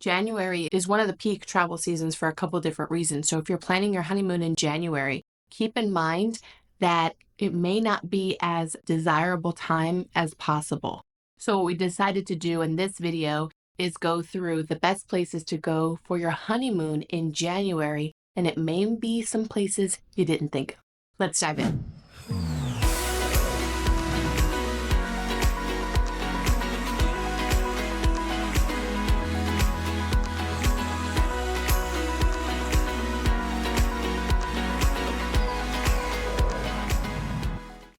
January is one of the peak travel seasons for a couple different reasons. So if you're planning your honeymoon in January, keep in mind that it may not be as desirable time as possible. So what we decided to do in this video is go through the best places to go for your honeymoon in January, and it may be some places you didn't think of. Let's dive in.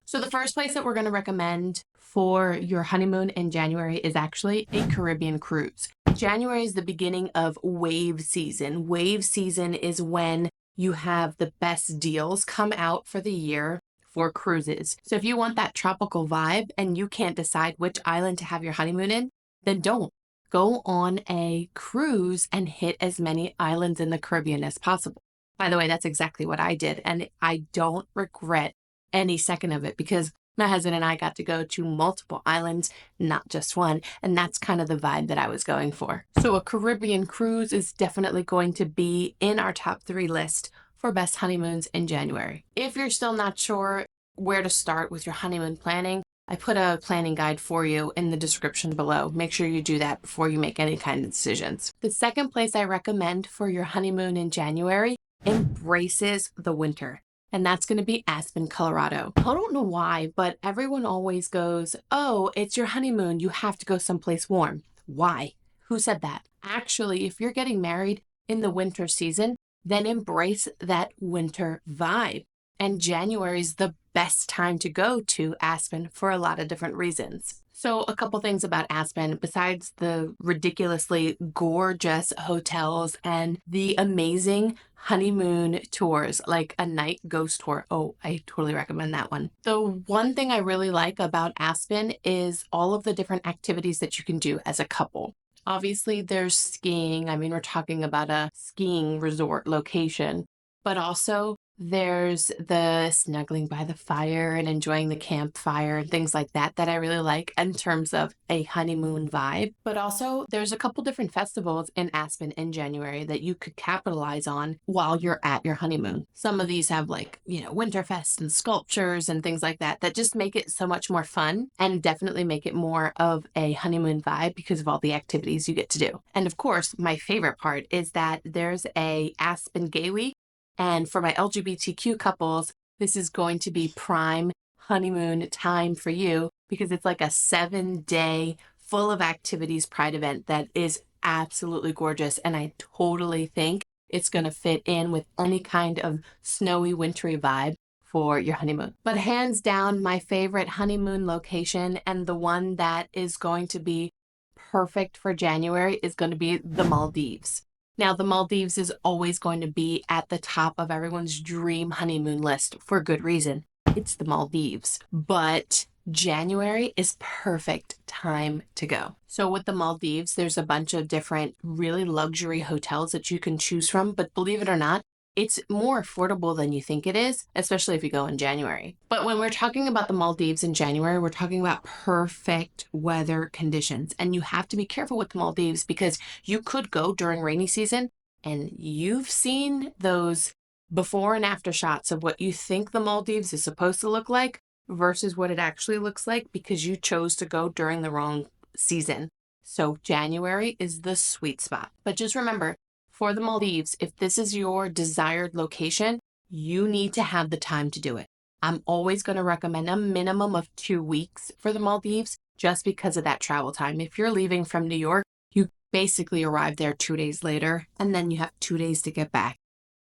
So the first place that we're going to recommend for your honeymoon in January is actually a Caribbean cruise. January is the beginning of wave season. Wave season is when you have the best deals come out for the year for cruises. So if you want that tropical vibe and you can't decide which island to have your honeymoon in, then don't. Go on a cruise and hit as many islands in the Caribbean as possible. By the way, that's exactly what I did, and I don't regret any second of it because my husband and I got to go to multiple islands, not just one, and that's kind of the vibe that I was going for. So a Caribbean cruise is definitely going to be in our top 3 list for best honeymoons in January. If you're still not sure where to start with your honeymoon planning, I put a planning guide for you in the description below. Make sure you do that before you make any kind of decisions. The second place I recommend for your honeymoon in January embraces the winter. And that's going to be Aspen, Colorado. I don't know why, but everyone always goes, oh, it's your honeymoon, you have to go someplace warm. Why? Who said that? Actually, if you're getting married in the winter season, then embrace that winter vibe. And January is the best time to go to Aspen for a lot of different reasons. So a couple things about Aspen, besides the ridiculously gorgeous hotels and the amazing honeymoon tours, like a night ghost tour. Oh, I totally recommend that one. The one thing I really like about Aspen is all of the different activities that you can do as a couple. Obviously, there's skiing. I mean, we're talking about a skiing resort location, but also there's the snuggling by the fire and enjoying the campfire and things like that I really like in terms of a honeymoon vibe. But also there's a couple different festivals in Aspen in January that you could capitalize on while you're at your honeymoon. Some of these have like, Winterfest and sculptures and things like that just make it so much more fun and definitely make it more of a honeymoon vibe because of all the activities you get to do. And of course, my favorite part is that there's a Aspen Gay Week. And for my LGBTQ couples, this is going to be prime honeymoon time for you because it's like a 7-day full of activities pride event that is absolutely gorgeous. And I totally think it's going to fit in with any kind of snowy, wintry vibe for your honeymoon. But hands down, my favorite honeymoon location and the one that is going to be perfect for January is going to be the Maldives. Now, the Maldives is always going to be at the top of everyone's dream honeymoon list for good reason. It's the Maldives, but January is perfect time to go. So with the Maldives, there's a bunch of different really luxury hotels that you can choose from, but believe it or not, it's more affordable than you think it is, especially if you go in January. But when we're talking about the Maldives in January, we're talking about perfect weather conditions. And you have to be careful with the Maldives because you could go during rainy season and you've seen those before and after shots of what you think the Maldives is supposed to look like versus what it actually looks like because you chose to go during the wrong season. So January is the sweet spot. But just remember, for the Maldives, if this is your desired location, you need to have the time to do it. I'm always going to recommend a minimum of 2 weeks for the Maldives just because of that travel time. If you're leaving from New York, you basically arrive there 2 days later, and then you have 2 days to get back.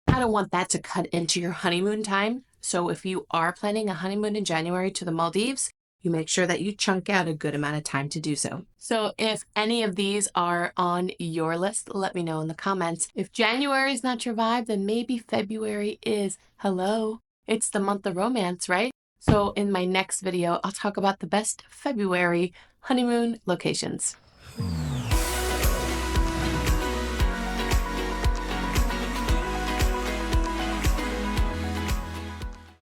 I don't want that to cut into your honeymoon time. So if you are planning a honeymoon in January to the Maldives, you make sure that you chunk out a good amount of time to do so. So if any of these are on your list, let me know in the comments. If January is not your vibe, then maybe February is. Hello, it's the month of romance, right? So in my next video, I'll talk about the best February honeymoon locations.